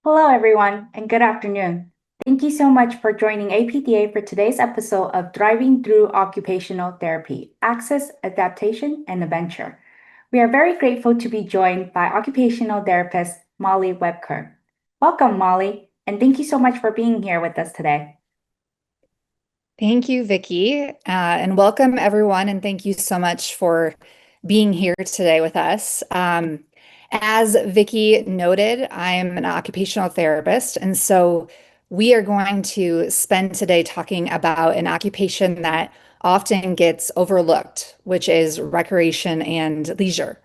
Hello, everyone, and good afternoon. Thank you so much for joining APTA for today's episode of Driving Through Occupational Therapy Access, Adaptation, and Adventure. We are very grateful to be joined by occupational therapist Molly Webker. Welcome, Molly, and thank you so much for being here with us today. Thank you, Vicky, and welcome everyone. And thank you so much for being here today with us. As Vicky noted, I'm an occupational therapist, and so we are going to spend today talking about an occupation that often gets overlooked, which is recreation and leisure.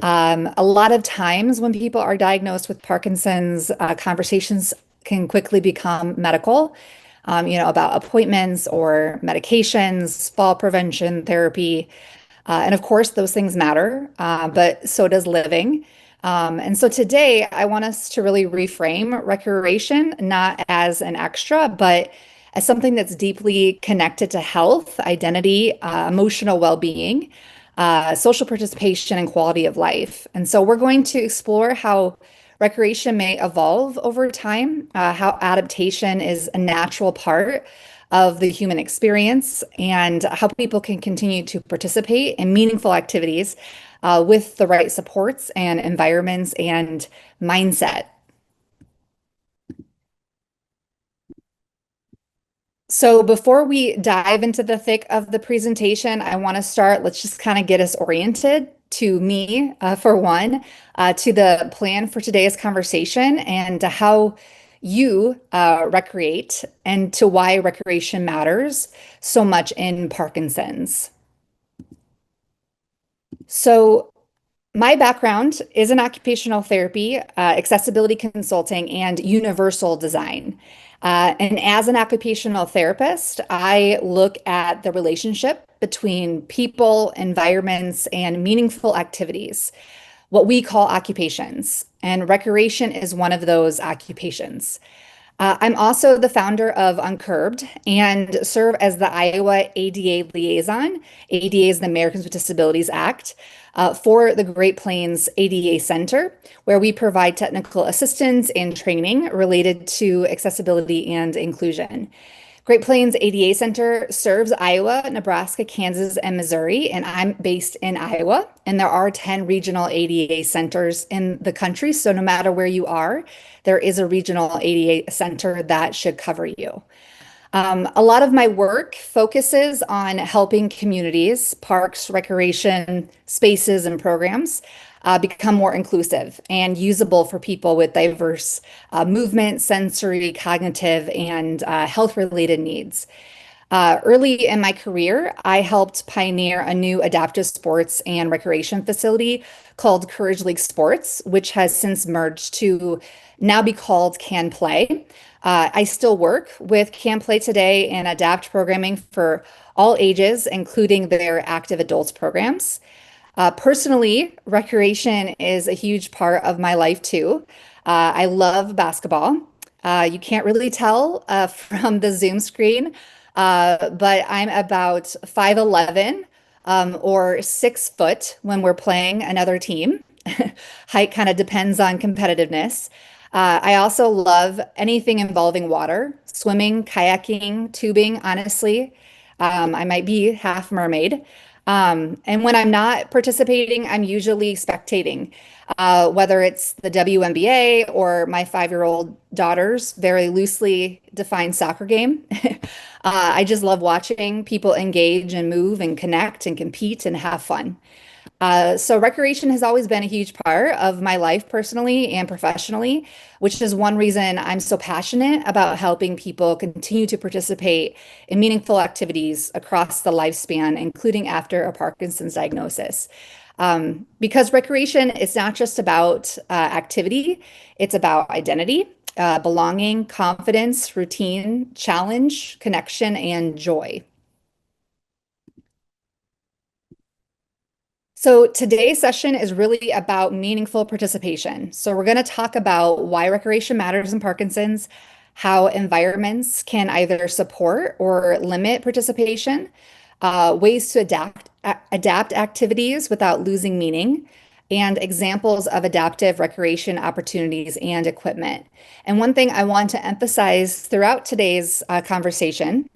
A lot of times when people are diagnosed with Parkinson's, conversations can quickly become medical, about appointments or medications, fall prevention therapy. And of course, those things matter, but so does living. And so today, I want us to really reframe recreation not as an extra, but as something that's deeply connected to health, identity, emotional well-being, social participation, and quality of life. And so we're going to explore how recreation may evolve over time, how adaptation is a natural part of the human experience, and how people can continue to participate in meaningful activities with the right supports and environments and mindset. So before we dive into the thick of the presentation, I want to start, let's just kind of get us oriented to me, for one, to the plan for today's conversation and to how you recreate and to why recreation matters so much in Parkinson's. So my background is in occupational therapy, accessibility consulting, and universal design. And as an occupational therapist, I look at the relationship between people, environments, and meaningful activities, what we call occupations. And recreation is one of those occupations. I'm also the founder of Uncurbed and serve as the Iowa ADA liaison. ADA is the Americans with Disabilities Act for the Great Plains ADA Center, where we provide technical assistance and training related to accessibility and inclusion. Great Plains ADA Center serves Iowa, Nebraska, Kansas, and Missouri, and I'm based in Iowa. And there are 10 regional ADA centers in the country. So no matter where you are, there is a regional ADA center that should cover you. A lot of my work focuses on helping communities, parks, recreation spaces, and programs become more inclusive and usable for people with diverse movement, sensory, cognitive, and health-related needs. Early in my career, I helped pioneer a new adaptive sports and recreation facility called Courage League Sports, which has since merged to now be called Can Play. I still work with Can Play today and adapt programming for all ages, including their active adults programs. Personally, recreation is a huge part of my life too. I love basketball. You can't really tell from the Zoom screen, but I'm about 5'11", or 6 foot when we're playing another team. Height kind of depends on competitiveness. I also love anything involving water, swimming, kayaking, tubing, honestly. I might be half mermaid. And when I'm not participating, I'm usually spectating, whether it's the WNBA or my 5-year-old daughter's very loosely defined soccer game. I just love watching people engage and move and connect and compete and have fun. So recreation has always been a huge part of my life personally and professionally, which is one reason I'm so passionate about helping people continue to participate in meaningful activities across the lifespan, including after a Parkinson's diagnosis. Because recreation is not just about activity, it's about identity, belonging, confidence, routine, challenge, connection, and joy. So today's session is really about meaningful participation. So we're going to talk about why recreation matters in Parkinson's, how environments can either support or limit participation, ways to adapt activities without losing meaning, and examples of adaptive recreation opportunities and equipment. And one thing I want to emphasize throughout today's conversation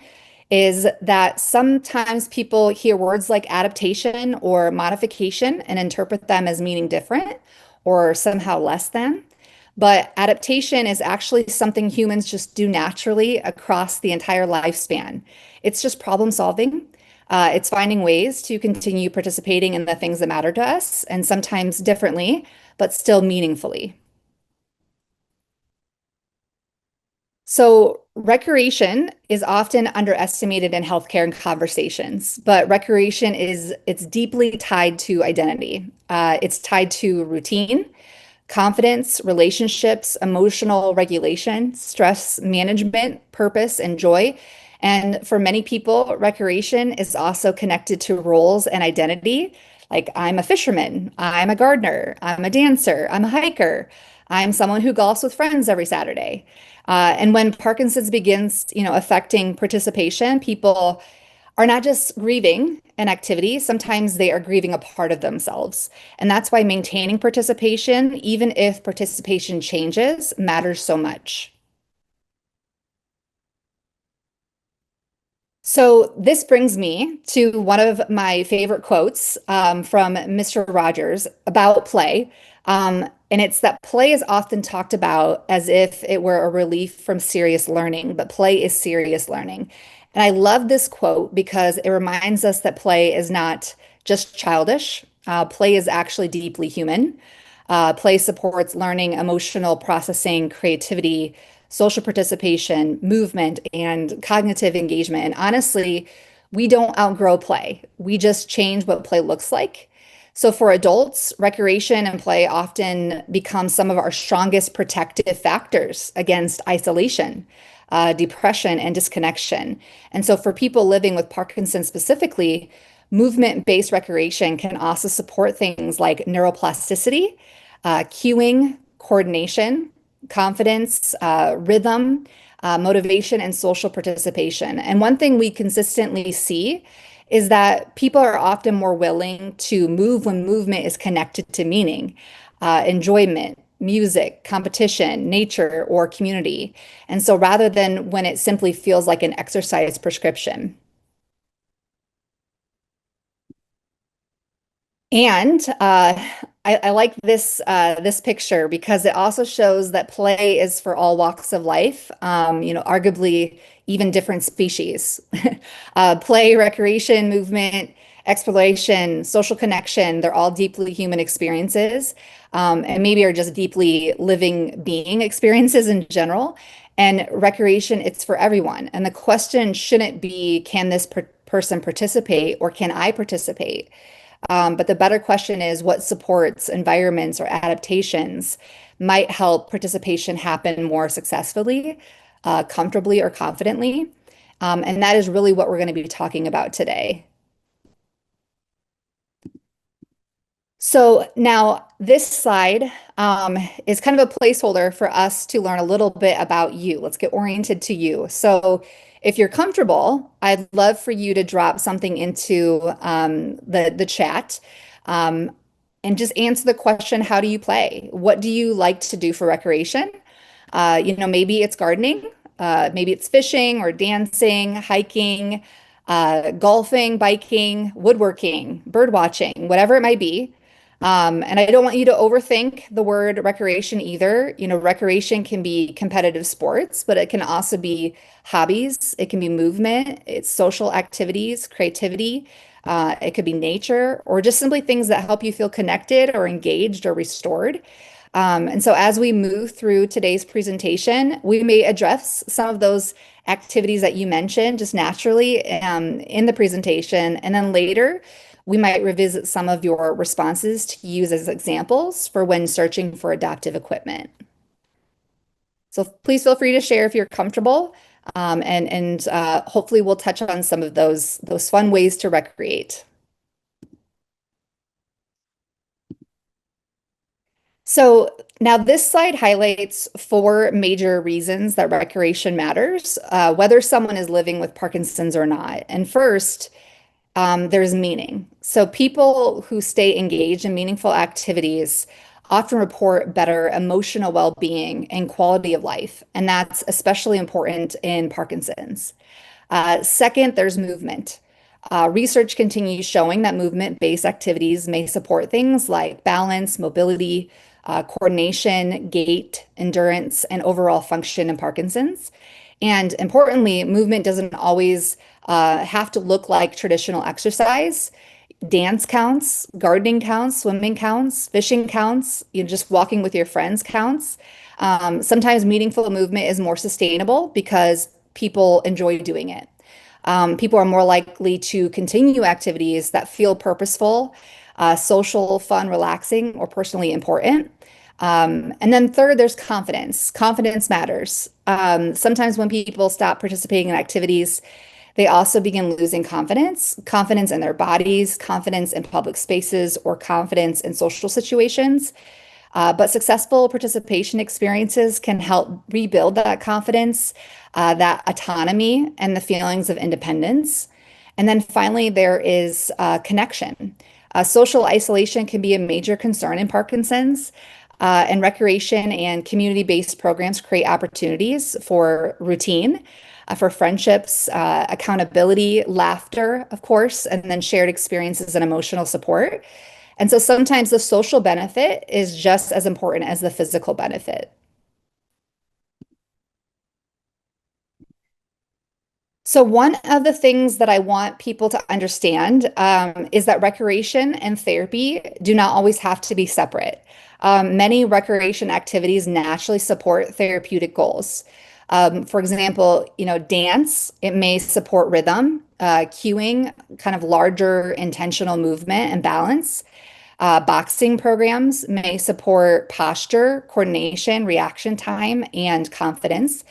is that sometimes people hear words like adaptation or modification and interpret them as meaning different or somehow less than. But adaptation is actually something humans just do naturally across the entire lifespan. It's just problem solving. It's finding ways to continue participating in the things that matter to us, and sometimes differently, but still meaningfully. So, recreation is often underestimated in healthcare and conversations, but recreation is it's deeply tied to identity. It's tied to routine, confidence, relationships, emotional regulation, stress management, purpose, and joy. And for many people, recreation is also connected to roles and identity. Like, I'm a fisherman, I'm a gardener, I'm a dancer, I'm a hiker, I'm someone who golfs with friends every Saturday. And when Parkinson's begins, affecting participation, people are not just grieving an activity, sometimes they are grieving a part of themselves. And that's why maintaining participation, even if participation changes, matters so much. So this brings me to one of my favorite quotes from Mr. Rogers about play. And it's that play is often talked about as if it were a relief from serious learning, but play is serious learning. And I love this quote because it reminds us that play is not just childish. Play is actually deeply human. Play supports learning, emotional processing, creativity, social participation, movement, and cognitive engagement. And honestly, we don't outgrow play. We just change what play looks like. So for adults, recreation and play often become some of our strongest protective factors against isolation, depression, and disconnection. And so for people living with Parkinson specifically, movement-based recreation can also support things like neuroplasticity, cueing, coordination, confidence, rhythm, motivation, and social participation. And one thing we consistently see is that people are often more willing to move when movement is connected to meaning, enjoyment, music, competition, nature, or community. And so rather than when it simply feels like an exercise prescription. And I like this picture because it also shows that play is for all walks of life. Arguably even different species. Play, recreation, movement, exploration, social connection—they're all deeply human experiences, and maybe are just deeply living being experiences in general. And recreation, it's for everyone. And the question shouldn't be, can this person participate or can I participate? But the better question is what supports, environments, or adaptations might help participation happen more successfully, comfortably, or confidently. And that is really what we're going to be talking about today. So now this slide is kind of a placeholder for us to learn a little bit about you. Let's get oriented to you. So if you're comfortable, I'd love for you to drop something into the chat um, and just answer the question, how do you play? What do you like to do for recreation? Maybe it's gardening, maybe it's fishing or dancing, hiking, golfing, biking, woodworking, bird watching, whatever it might be. And I don't want you to overthink the word recreation either. Recreation can be competitive sports, but it can also be hobbies. It can be movement, it's social activities, creativity. It could be nature or just simply things that help you feel connected or engaged or restored. And so as we move through today's presentation, we may address some of those activities that you mentioned just naturally in the presentation. And then later, we might revisit some of your responses to use as examples for when searching for adaptive equipment. So please feel free to share if you're comfortable, and hopefully we'll touch on some of those fun ways to recreate. So now this slide highlights four major reasons that recreation matters, whether someone is living with Parkinson's or not. And first, there's meaning. So people who stay engaged in meaningful activities often report better emotional well-being and quality of life, and that's especially important in Parkinson's. Second, there's movement. Research continues showing that movement-based activities may support things like balance, mobility, coordination, gait, endurance, and overall function in Parkinson's. And importantly, movement doesn't always have to look like traditional exercise. Dance counts, gardening counts, swimming counts, fishing counts, just walking with your friends counts. Sometimes meaningful movement is more sustainable because people enjoy doing it. People are more likely to continue activities that feel purposeful, social, fun, relaxing, or personally important. And then third, there's confidence. Confidence matters. Sometimes when people stop participating in activities, they also begin losing confidence, confidence in their bodies, confidence in public spaces, or confidence in social situations. But successful participation experiences can help rebuild that confidence, that autonomy, and the feelings of independence. And then finally, there is connection. Social isolation can be a major concern in Parkinson's, and recreation and community-based programs create opportunities for routine, for friendships, accountability, laughter, of course, and then shared experiences and emotional support. And so sometimes the social benefit is just as important as the physical benefit. So one of the things that I want people to understand is that recreation and therapy do not always have to be separate. Many recreation activities naturally support therapeutic goals. For example, dance, it may support rhythm, cueing, kind of larger intentional movement and balance. Boxing programs may support posture, coordination, reaction time, and confidence.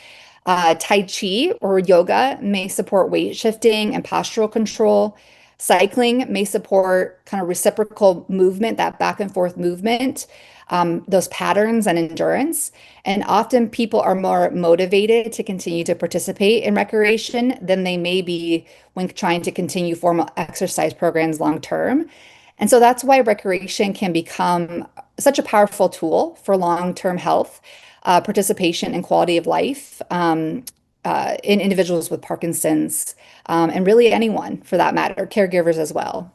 Tai Chi or yoga may support weight shifting and postural control. Cycling may support kind of reciprocal movement, that back and forth movement, those patterns and endurance. And often people are more motivated to continue to participate in recreation than they may be when trying to continue formal exercise programs long term. And so that's why recreation can become such a powerful tool for long-term health, participation, and quality of life in individuals with Parkinson's, and really anyone for that matter, caregivers as well.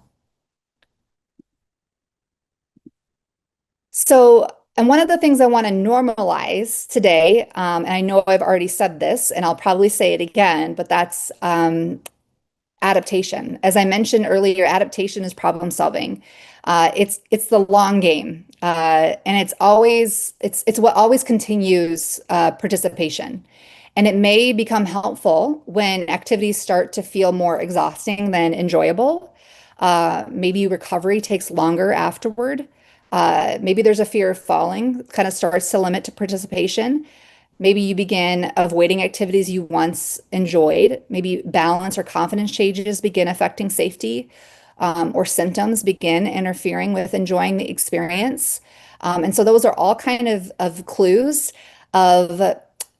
So, and one of the things I want to normalize today, and I know I've already said this, and I'll probably say it again, but that's adaptation. As I mentioned earlier, adaptation is problem solving. It's the long game, and it's what always continues participation. And it may become helpful when activities start to feel more exhausting than enjoyable. Maybe recovery takes longer afterward. Maybe there's a fear of falling, kind of starts to limit to participation. Maybe you begin avoiding activities you once enjoyed. Maybe balance or confidence changes begin affecting safety, or symptoms begin interfering with enjoying the experience. And so those are all kind of clues of,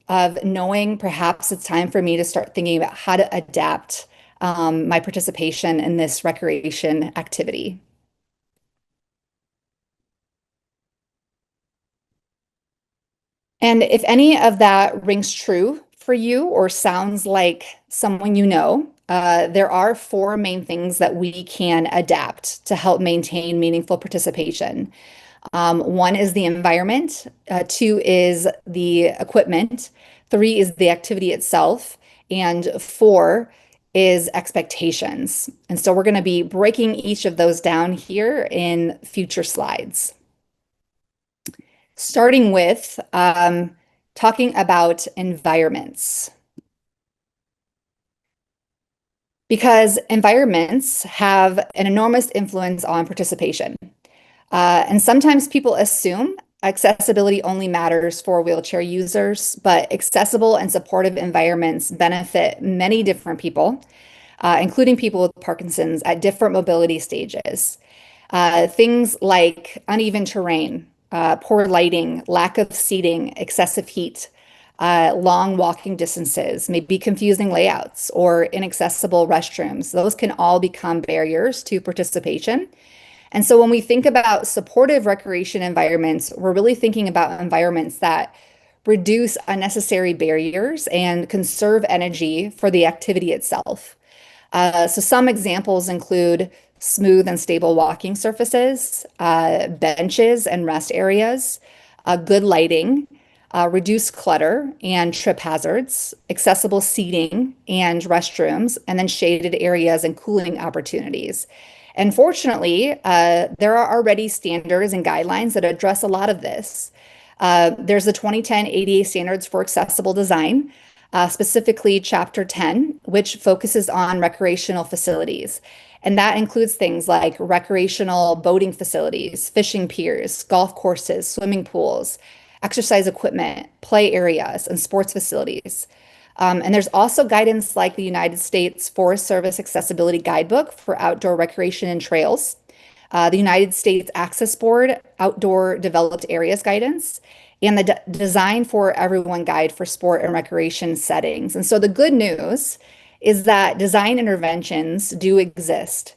of knowing perhaps it's time for me to start thinking about how to adapt my participation in this recreation activity. And if any of that rings true for you or sounds like someone you know, there are four main things that we can adapt to help maintain meaningful participation. One is the environment, two is the equipment, three is the activity itself, and four is expectations. And so we're going to be breaking each of those down here in future slides. Starting with talking about environments. Because environments have an enormous influence on participation. And sometimes people assume accessibility only matters for wheelchair users, but accessible and supportive environments benefit many different people, including people with Parkinson's at different mobility stages. Things like uneven terrain, poor lighting, lack of seating, excessive heat, long walking distances, maybe confusing layouts or inaccessible restrooms. Those can all become barriers to participation. And so when we think about supportive recreation environments, we're really thinking about environments that reduce unnecessary barriers and conserve energy for the activity itself. So some examples include smooth and stable walking surfaces, benches and rest areas, good lighting, reduced clutter and trip hazards, accessible seating and restrooms, and then shaded areas and cooling opportunities. And fortunately, there are already standards and guidelines that address a lot of this. There's the 2010 ADA Standards for Accessible Design, specifically Chapter 10, which focuses on recreational facilities. And that includes things like recreational boating facilities, fishing piers, golf courses, swimming pools, exercise equipment, play areas, and sports facilities. And there's also guidance like the United States Forest Service Accessibility Guidebook for outdoor recreation and trails, the United States Access Board Outdoor Developed Areas Guidance, and the Design for Everyone Guide for Sport and Recreation Settings. And so the good news is that design interventions do exist.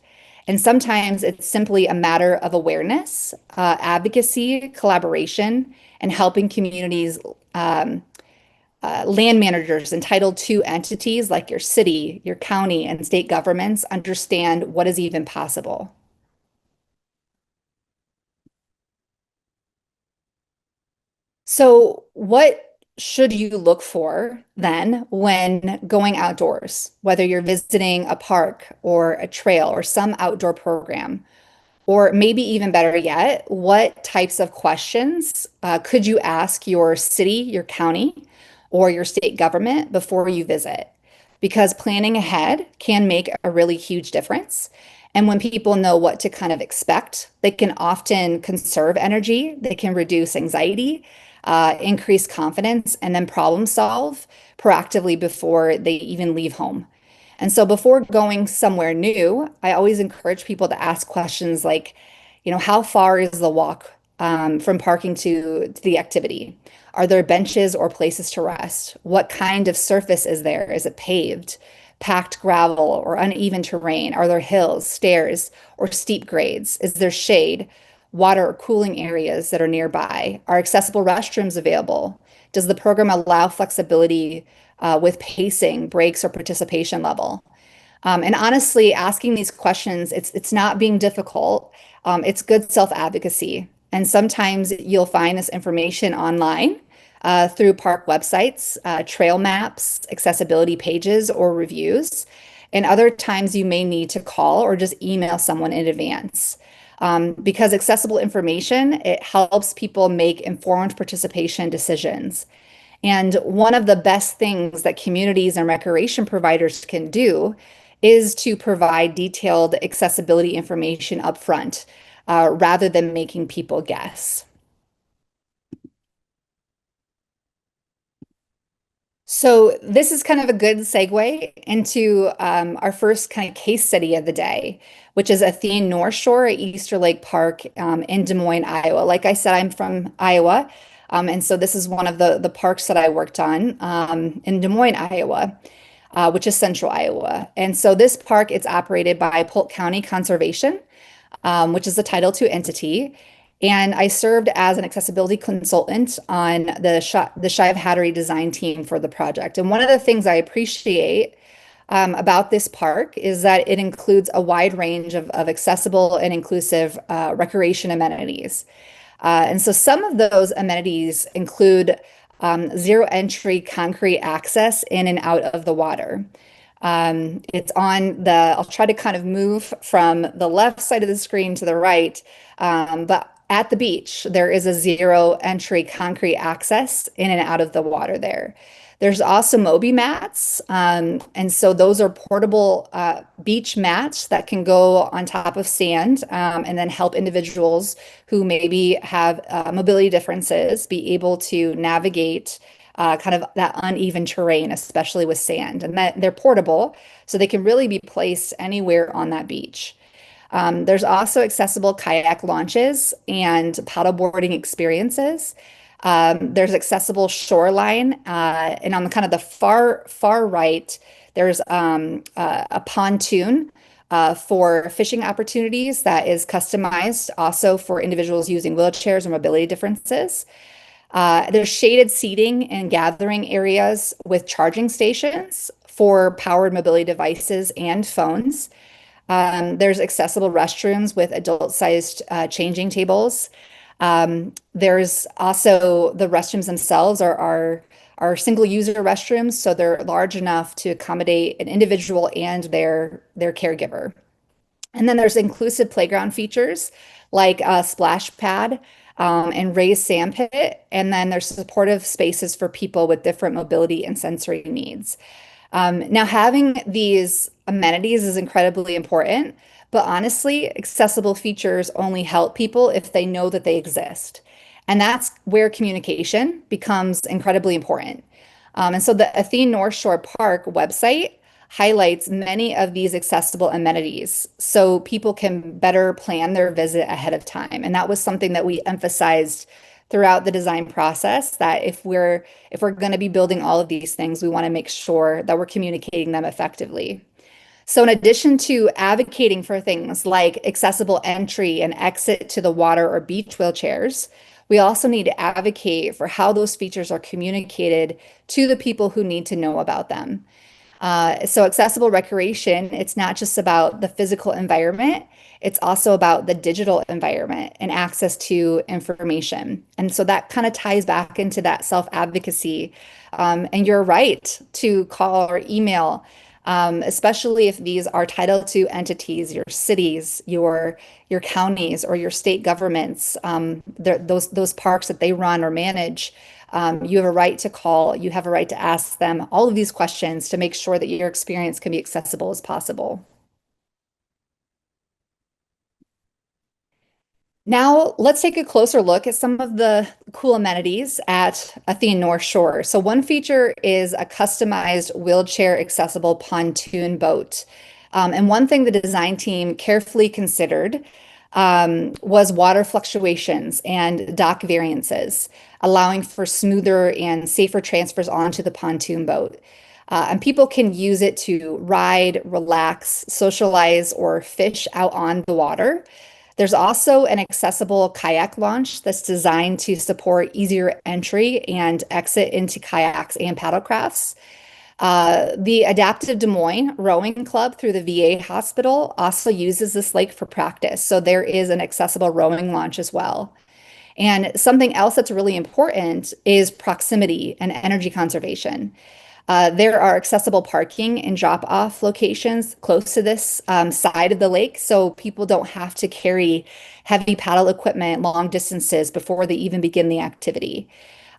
And sometimes it's simply a matter of awareness, advocacy, collaboration, and helping communities, land managers and Title II entities like your city, your county, and state governments understand what is even possible. So, what should you look for then when going outdoors, whether you're visiting a park or a trail or some outdoor program? Or maybe even better yet, what types of questions could you ask your city, your county, or your state government before you visit? Because planning ahead can make a really huge difference. And when people know what to kind of expect, they can often conserve energy, they can reduce anxiety, increase confidence, and then problem solve proactively before they even leave home. And so before going somewhere new, I always encourage people to ask questions like, how far is the walk from parking to the activity? Are there benches or places to rest? What kind of surface is there? Is it paved, packed gravel, or uneven terrain? Are there hills, stairs, or steep grades? Is there shade, water, or cooling areas that are nearby? Are accessible restrooms available? Does the program allow flexibility with pacing, breaks, or participation level? And honestly, asking these questions, it's not being difficult. It's good self-advocacy. And sometimes you'll find this information online through park websites, trail maps, accessibility pages, or reviews. And other times you may need to call or just email someone in advance. Because accessible information, it helps people make informed participation decisions. And one of the best things that communities and recreation providers can do is to provide detailed accessibility information upfront, rather than making people guess. So this is kind of a good segue into our first kind of case study of the day, which is Athene North Shore at Easter Lake Park in Des Moines, Iowa. Like I said, I'm from Iowa, and so this is one of the parks that I worked on in Des Moines, Iowa, which is central Iowa. And so this park, it's operated by Polk County Conservation, which is the Title II entity. And I served as an accessibility consultant on the Shive Hattery design team for the project. And one of the things I appreciate about this park is that it includes a wide range of accessible and inclusive recreation amenities. And so some of those amenities include zero entry concrete access in and out of the water. It's on I'll try to kind of move from the left side of the screen to the right. But at the beach, there is a zero entry concrete access in and out of the water there. There's also Moby mats. And so those are portable beach mats that can go on top of sand, and then help individuals who maybe have mobility differences be able to navigate kind of that uneven terrain, especially with sand. And that they're portable, so they can really be placed anywhere on that beach. There's also accessible kayak launches and paddleboarding experiences. There's accessible shoreline, and on the kind of the far right, there's a pontoon for fishing opportunities that is customized also for individuals using wheelchairs or mobility differences. There's shaded seating and gathering areas with charging stations for powered mobility devices and phones. There's accessible restrooms with adult-sized changing tables. There's also the restrooms themselves are single-user restrooms, so they're large enough to accommodate an individual and their caregiver. And then there's inclusive playground features like a splash pad and raised sand pit. And then there's supportive spaces for people with different mobility and sensory needs. Now, having these amenities is incredibly important, but honestly, accessible features only help people if they know that they exist. And that's where communication becomes incredibly important. And so the Athene North Shore Park website highlights many of these accessible amenities so people can better plan their visit ahead of time. And that was something that we emphasized throughout the design process, that if we're going to be building all of these things, we want to make sure that we're communicating them effectively. So in addition to advocating for things like accessible entry and exit to the water or beach wheelchairs, we also need to advocate for how those features are communicated to the people who need to know about them. So accessible recreation, it's not just about the physical environment, it's also about the digital environment and access to information. And so that kind of ties back into that self-advocacy. And you're right to call or email, especially if these are titled to entities, your cities, your counties, or your state governments, those parks that they run or manage. You have a right to call, you have a right to ask them all of these questions to make sure that your experience can be accessible as possible. Now, let's take a closer look at some of the cool amenities at Athene North Shore. So, one feature is a customized wheelchair accessible pontoon boat. And one thing the design team carefully considered was water fluctuations and dock variances, allowing for smoother and safer transfers onto the pontoon boat. And people can use it to ride, relax, socialize, or fish out on the water. There's also an accessible kayak launch that's designed to support easier entry and exit into kayaks and paddlecrafts. The Adaptive Des Moines Rowing Club through the VA hospital also uses this lake for practice. So there is an accessible rowing launch as well. And something else that's really important is proximity and energy conservation. There are accessible parking and drop-off locations close to this side of the lake, so people don't have to carry heavy paddle equipment long distances before they even begin the activity.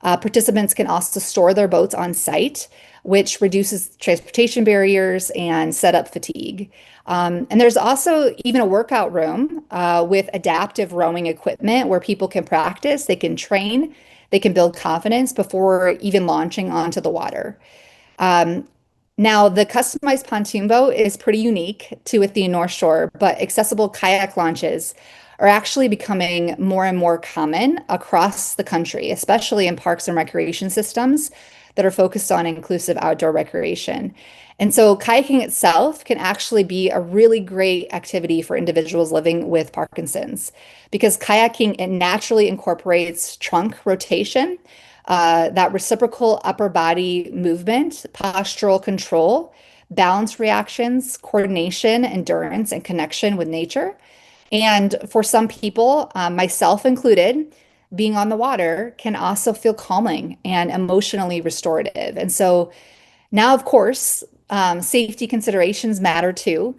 Participants can also store their boats on site, which reduces transportation barriers and setup fatigue. And there's also even a workout room with adaptive rowing equipment where people can practice, they can train, they can build confidence before even launching onto the water. Um, Now, the customized pontoon boat is pretty unique to Athene North Shore, but accessible kayak launches are actually becoming more and more common across the country, especially in parks and recreation systems that are focused on inclusive outdoor recreation. And so, kayaking itself can actually be a really great activity for individuals living with Parkinson's because kayaking it naturally incorporates trunk rotation, that reciprocal upper body movement, postural control, balance reactions, coordination, endurance, and connection with nature. And for some people, myself included, being on the water can also feel calming and emotionally restorative. And so now, of course, safety considerations matter too.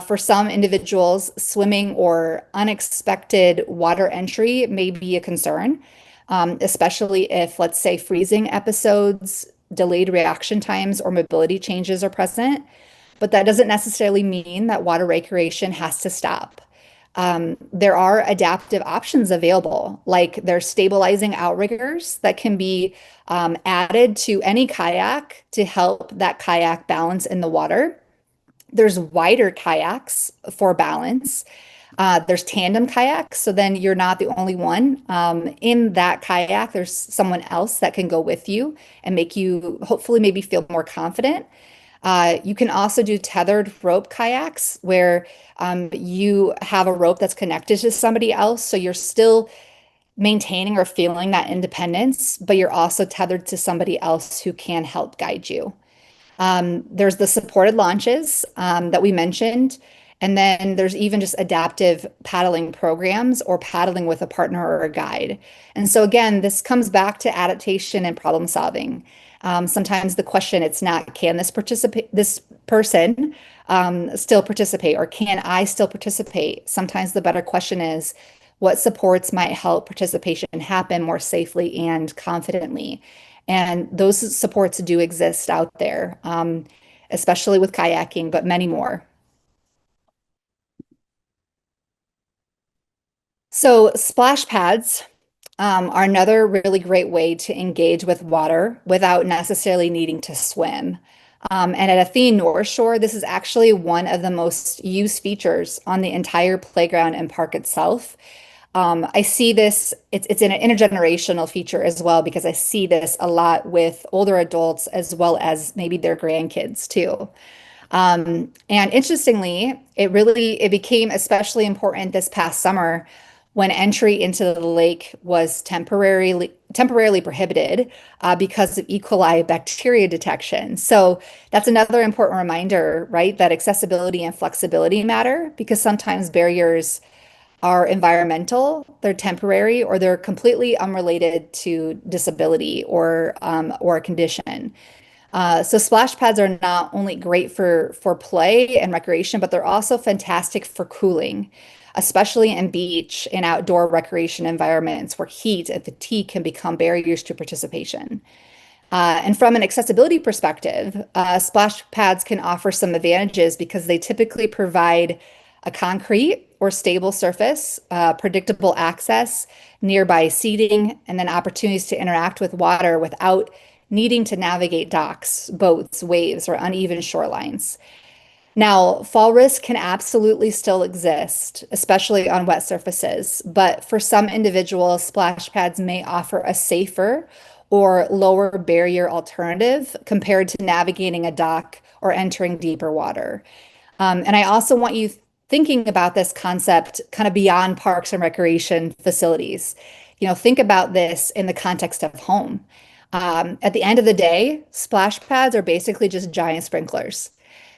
For some individuals, swimming or unexpected water entry may be a concern, especially if, let's say, freezing episodes, delayed reaction times, or mobility changes are present. But that doesn't necessarily mean that water recreation has to stop. There are adaptive options available, like there's stabilizing outriggers that can be added to any kayak to help that kayak balance in the water. There's wider kayaks for balance. There's tandem kayaks, so then you're not the only one. In that kayak, there's someone else that can go with you and make you hopefully maybe feel more confident. You can also do tethered rope kayaks where you have a rope that's connected to somebody else. So you're still maintaining or feeling that independence, but you're also tethered to somebody else who can help guide you. There's the supported launches that we mentioned. And then there's even just adaptive paddling programs or paddling with a partner or a guide. And so, again, this comes back to adaptation and problem solving. Sometimes the question, it's not, can this person still participate, or can I still participate? Sometimes the better question is, what supports might help participation happen more safely and confidently? And those supports do exist out there, especially with kayaking, but many more. So, splash pads are another really great way to engage with water without necessarily needing to swim. And at Athene North Shore, this is actually one of the most used features on the entire playground and park itself. I see this, it's an intergenerational feature as well, because I see this a lot with older adults as well as maybe their grandkids too. And interestingly, it became especially important this past summer when entry into the lake was temporarily prohibited because of E. coli bacteria detection. So that's another important reminder, right? That accessibility and flexibility matter, because sometimes barriers are environmental, they're temporary, or they're completely unrelated to disability or a condition. So splash pads are not only great for play and recreation, but they're also fantastic for cooling, especially in beach and outdoor recreation environments where heat and fatigue can become barriers to participation. And from an accessibility perspective, splash pads can offer some advantages because they typically provide a concrete or stable surface, predictable access, nearby seating, and then opportunities to interact with water without needing to navigate docks, boats, waves, or uneven shorelines. Now, fall risk can absolutely still exist, especially on wet surfaces, but for some individuals, splash pads may offer a safer or lower barrier alternative compared to navigating a dock or entering deeper water. And I also want you thinking about this concept kind of beyond parks and recreation facilities. Think about this in the context of home. At the end of the day, splash pads are basically just giant sprinklers.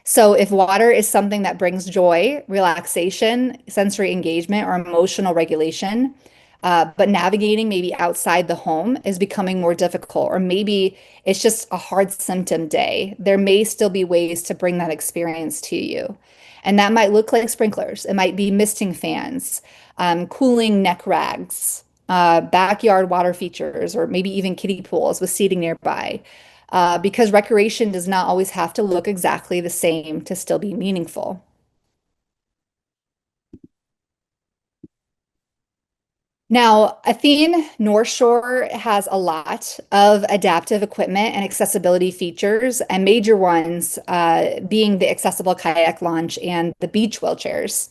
So if water is something that brings joy, relaxation, sensory engagement, or emotional regulation, but navigating maybe outside the home is becoming more difficult, or maybe it's just a hard symptom day, there may still be ways to bring that experience to you. And that might look like sprinklers. It might be misting fans, cooling neck rags, backyard water features, or maybe even kiddie pools with seating nearby. Because recreation does not always have to look exactly the same to still be meaningful. Now, Athene North Shore has a lot of adaptive equipment and accessibility features, and major ones being the accessible kayak launch and the beach wheelchairs.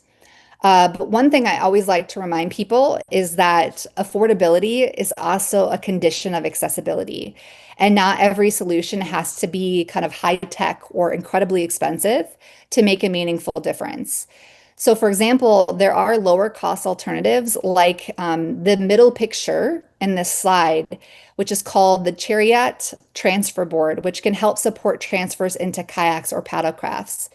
But one thing I always like to remind people is that affordability is also a condition of accessibility. And not every solution has to be kind of high tech or incredibly expensive to make a meaningful difference. So, for example, there are lower cost alternatives like the middle picture in this slide, which is called the Chariot Transfer Board, which can help support transfers into kayaks or paddle crafts.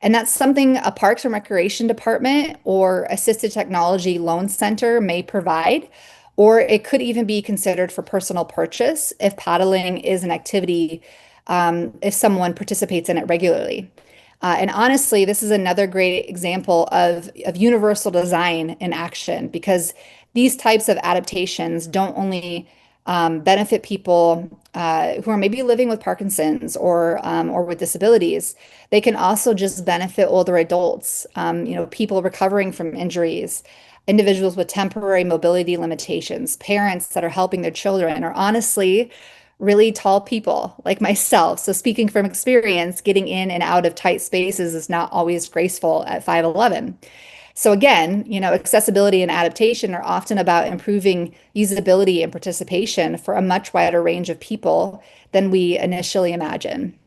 And that's something a Parks and Recreation Department or Assisted Technology Loan Center may provide, or it could even be considered for personal purchase if paddling is an activity, if someone participates in it regularly. And honestly, this is another great example of universal design in action, because these types of adaptations don't only benefit people who are maybe living with Parkinson's or with disabilities. They can also just benefit older adults, people recovering from injuries, individuals with temporary mobility limitations, parents that are helping their children, or honestly, really tall people like myself. So speaking from experience, getting in and out of tight spaces is not always graceful at 5'11". So again, accessibility and adaptation are often about improving usability and participation for a much wider range of people than we initially imagine.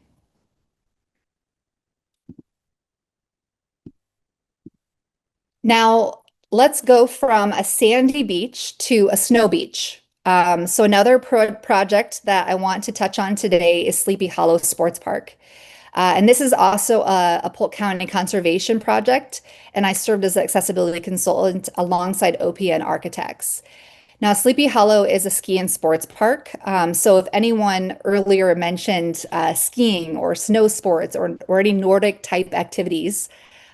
Now, let's go from a sandy beach to a snow beach. So another project that I want to touch on today is Sleepy Hollow Sports Park. And this is also a Polk County conservation project, and I served as an accessibility consultant alongside OPN architects. Now, Sleepy Hollow is a ski and sports park. So if anyone earlier mentioned skiing or snow sports or any Nordic type activities,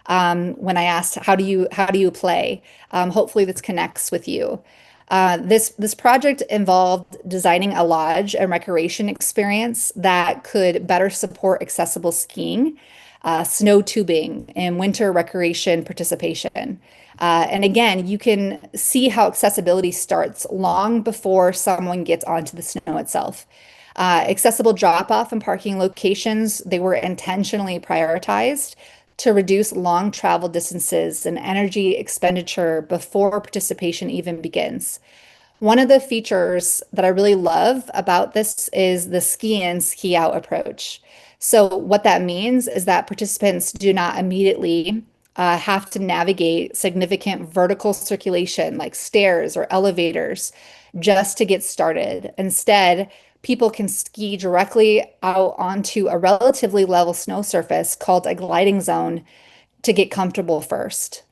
when I asked how do you play, hopefully this connects with you. This project involved designing a lodge and recreation experience that could better support accessible skiing, snow tubing, and winter recreation participation. And again, you can see how accessibility starts long before someone gets onto the snow itself. Accessible drop-off and parking locations, they were intentionally prioritized to reduce long travel distances and energy expenditure before participation even begins. One of the features that I really love about this is the ski in, ski out approach. So, what that means is that participants do not immediately have to navigate significant vertical circulation like stairs or elevators just to get started. Instead, people can ski directly out onto a relatively level snow surface called a gliding zone to get comfortable first.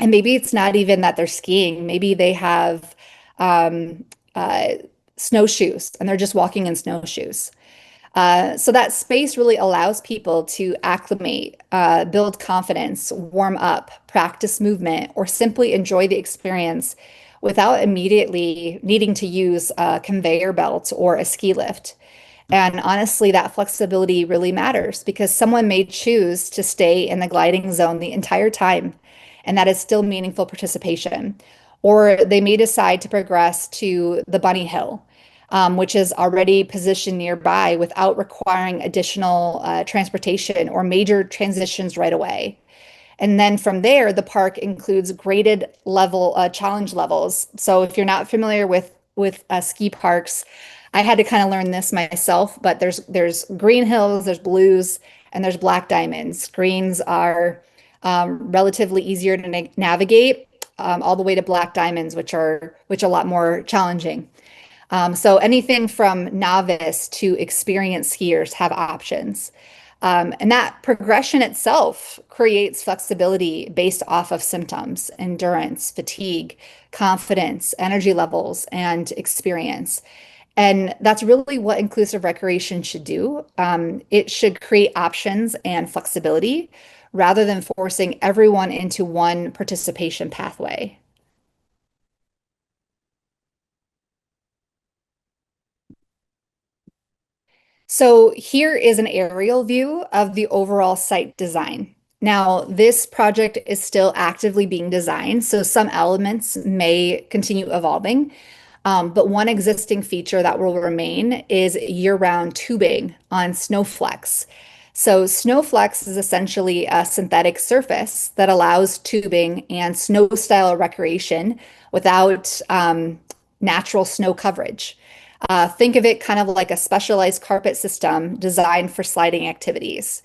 And maybe it's not even that they're skiing. Maybe they have um, uh, snowshoes and they're just walking in snowshoes. So that space really allows people to acclimate, build confidence, warm up, practice movement, or simply enjoy the experience without immediately needing to use a conveyor belt or a ski lift. And honestly, that flexibility really matters because someone may choose to stay in the gliding zone the entire time, and that is still meaningful participation. Or they may decide to progress to the bunny hill, which is already positioned nearby without requiring additional transportation or major transitions right away. And then from there, the park includes graded level challenge levels. So if you're not familiar with ski parks, I had to kind of learn this myself. But there's green hills, there's blues, and there's black diamonds. Greens are relatively easier to navigate, all the way to black diamonds, which are a lot more challenging. So anything from novice to experienced skiers have options. And that progression itself creates flexibility based off of symptoms, endurance, fatigue, confidence, energy levels, and experience. And that's really what inclusive recreation should do. It should create options and flexibility rather than forcing everyone into one participation pathway. So here is an aerial view of the overall site design. Now, this project is still actively being designed, so some elements may continue evolving. But one existing feature that will remain is year-round tubing on Snowflex. So Snowflex is essentially a synthetic surface that allows tubing and snow-style recreation without natural snow coverage. Think of it kind of like a specialized carpet system designed for sliding activities.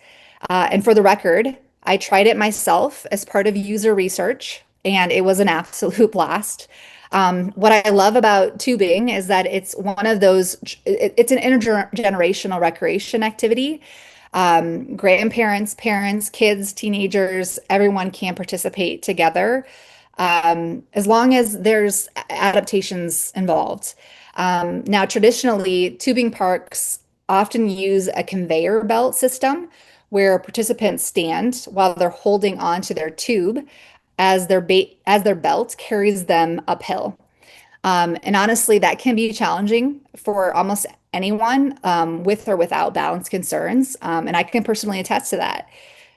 And for the record, I tried it myself as part of user research, and it was an absolute blast. What I love about tubing is that it's one of those, it's an intergenerational recreation activity. Grandparents, parents, kids, teenagers, everyone can participate together, as long as there's adaptations involved. Now, traditionally, tubing parks often use a conveyor belt system where participants stand while they're holding onto their tube as their belt carries them uphill. And honestly, that can be challenging for almost anyone with or without balance concerns. And I can personally attest to that.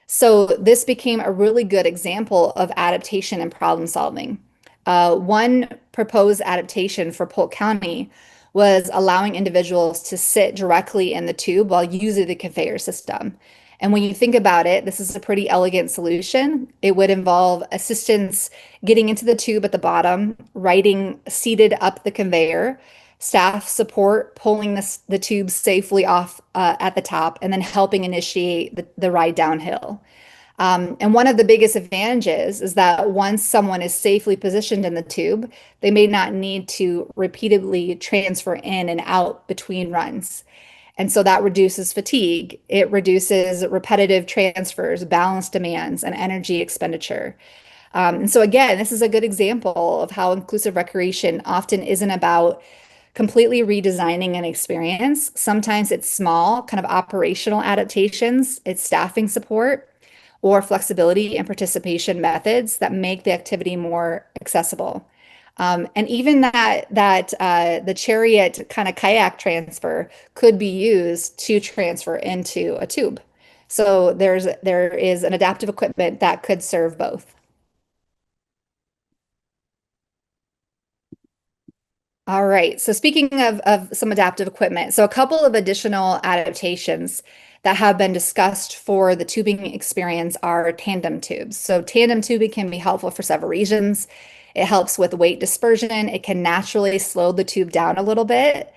So this became a really good example of adaptation and problem solving. One proposed adaptation for Polk County was allowing individuals to sit directly in the tube while using the conveyor system. And when you think about it, this is a pretty elegant solution. It would involve assistants getting into the tube at the bottom, riding seated up the conveyor, staff support pulling the tube safely off at the top, and then helping initiate the ride downhill. And one of the biggest advantages is that once someone is safely positioned in the tube, they may not need to repeatedly transfer in and out between runs. And so that reduces fatigue. It reduces repetitive transfers, balance demands, and energy expenditure. And so, again, this is a good example of how inclusive recreation often isn't about completely redesigning an experience. Sometimes it's small, kind of operational adaptations, it's staffing support or flexibility and participation methods that make the activity more accessible. And even the chariot kind of kayak transfer could be used to transfer into a tube. So there is an adaptive equipment that could serve both. All right. So speaking of some adaptive equipment, so a couple of additional adaptations that have been discussed for the tubing experience are tandem tubes. So tandem tubing can be helpful for several reasons. It helps with weight dispersion. It can naturally slow the tube down a little bit.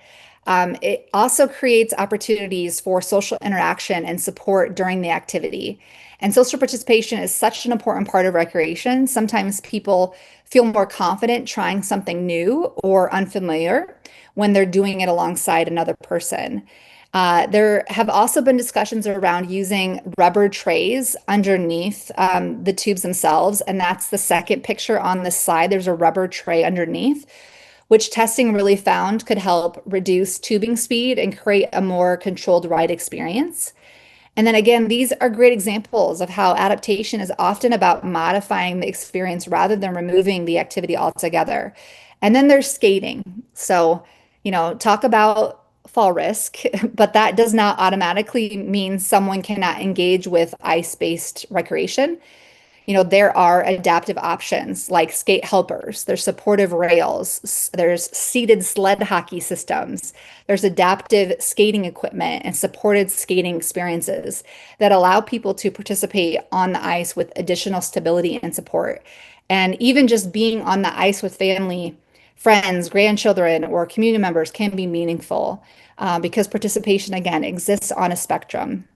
It also creates opportunities for social interaction and support during the activity. And social participation is such an important part of recreation. Sometimes people feel more confident trying something new or unfamiliar when they're doing it alongside another person. There have also been discussions around using rubber trays underneath the tubes themselves, and that's the second picture on this slide. There's a rubber tray underneath, which testing really found could help reduce tubing speed and create a more controlled ride experience. And then again, these are great examples of how adaptation is often about modifying the experience rather than removing the activity altogether. And then there's skating. So, talk about fall risk, but that does not automatically mean someone cannot engage with ice-based recreation. There are adaptive options like skate helpers, there's supportive rails, there's seated sled hockey systems, there's adaptive skating equipment and supported skating experiences that allow people to participate on the ice with additional stability and support. And even just being on the ice with family, friends, grandchildren, or community members can be meaningful because participation, again, exists on a spectrum.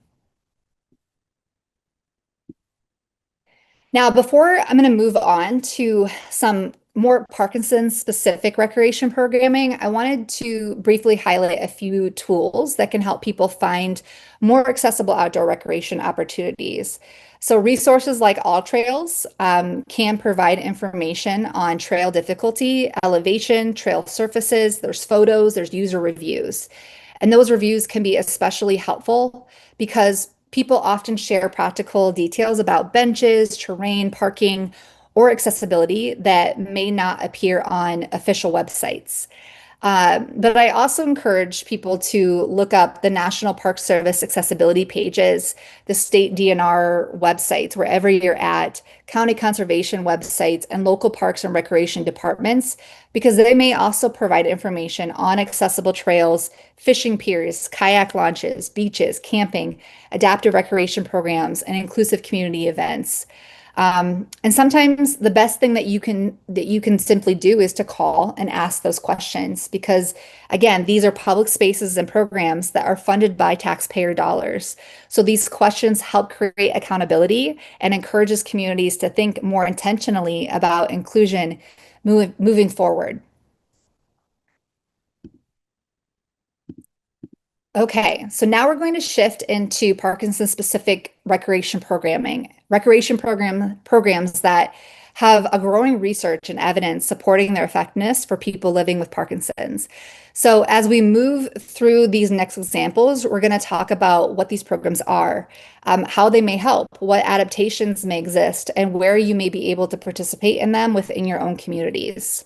Now, before I'm going to move on to some more Parkinson's specific recreation programming, I wanted to briefly highlight a few tools that can help people find more accessible outdoor recreation opportunities. So, resources like All Trails can provide information on trail difficulty, elevation, trail surfaces. There's photos, there's user reviews. And those reviews can be especially helpful because people often share practical details about benches, terrain, parking, or accessibility that may not appear on official websites. But I also encourage people to look up the National Park Service accessibility pages, the state DNR websites, wherever you're at, county conservation websites, and local parks and recreation departments, because they may also provide information on accessible trails, fishing piers, kayak launches, beaches, camping, adaptive recreation programs, and inclusive community events. And sometimes the best thing that you can simply do is to call and ask those questions because again, these are public spaces and programs that are funded by taxpayer dollars. So these questions help create accountability and encourages communities to think more intentionally about inclusion moving forward. Okay, so now we're going to shift into Parkinson specific recreation programs that have a growing research and evidence supporting their effectiveness for people living with Parkinson's. So as we move through these next examples, we're going to talk about what these programs are, how they may help, what adaptations may exist, and where you may be able to participate in them within your own communities.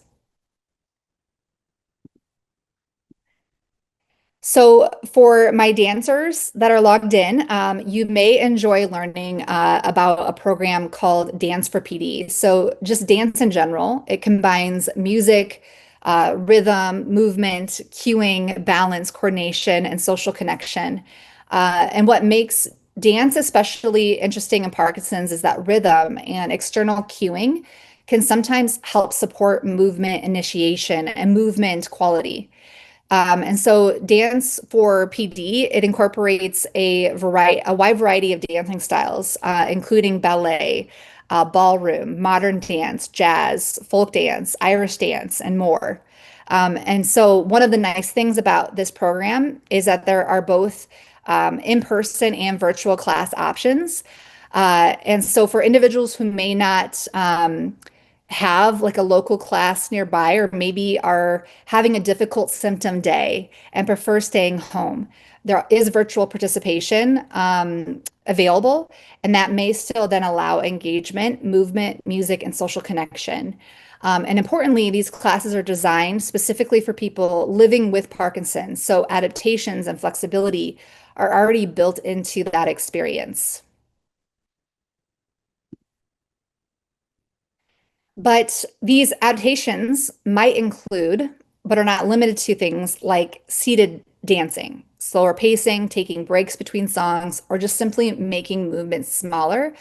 So, for my dancers that are logged in, you may enjoy learning about a program called Dance for PD. So, just dance in general, it combines music, rhythm, movement, cueing, balance, coordination, and social connection. And what makes dance, especially interesting in Parkinson's, is that rhythm and external cueing can sometimes help support movement initiation and movement quality. And so dance for PD, it incorporates a wide variety of dancing styles, including ballet, ballroom, modern dance, jazz, folk dance, Irish dance, and more. And so one of the nice things about this program is that there are both in-person and virtual class options. And so for individuals who may not have like a local class nearby, or maybe are having a difficult symptom day and prefer staying home, there is virtual participation available, and that may still then allow engagement, movement, music, and social connection. And importantly, these classes are designed specifically for people living with Parkinson's, so adaptations and flexibility are already built into that experience. But these adaptations might include, but are not limited to, things like seated dancing, slower pacing, taking breaks between songs, or just simply making movements smaller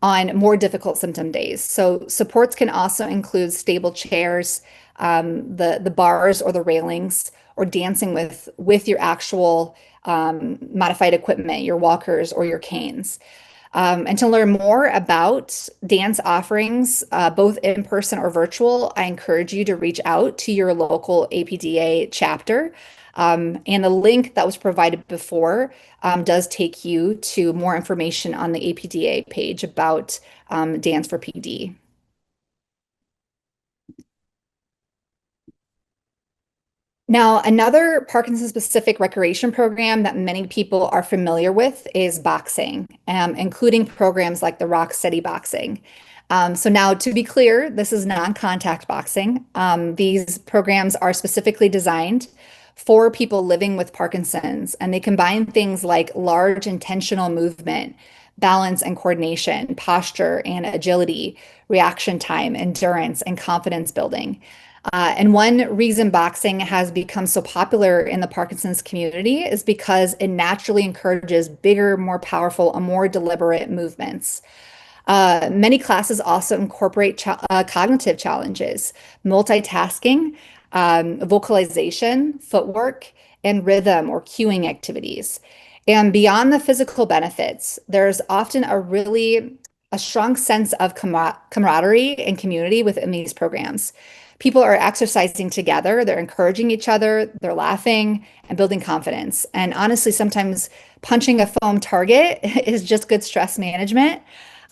on more difficult symptom days. So supports can also include stable chairs, the bars or the railings, or dancing with your actual modified equipment, your walkers or your canes. And to learn more about dance offerings, both in person or virtual, I encourage you to reach out to your local APDA chapter. And the link that was provided before does take you to more information on the APDA page about Dance for PD. Now, another Parkinson-specific recreation program that many people are familiar with is boxing, including programs like the Rock Steady Boxing. So now, to be clear, this is non-contact boxing. These programs are specifically designed for people living with Parkinson's, and they combine things like large intentional movement, balance and coordination, posture and agility, reaction time, endurance, and confidence building. And one reason boxing has become so popular in the Parkinson's community is because it naturally encourages bigger, more powerful, and more deliberate movements. Many classes also incorporate cognitive challenges, multitasking, vocalization, footwork, and rhythm or cueing activities. And beyond the physical benefits, there's often a strong sense of camaraderie and community within these programs. People are exercising together, they're encouraging each other, they're laughing and building confidence. And honestly, sometimes punching a foam target is just good stress management.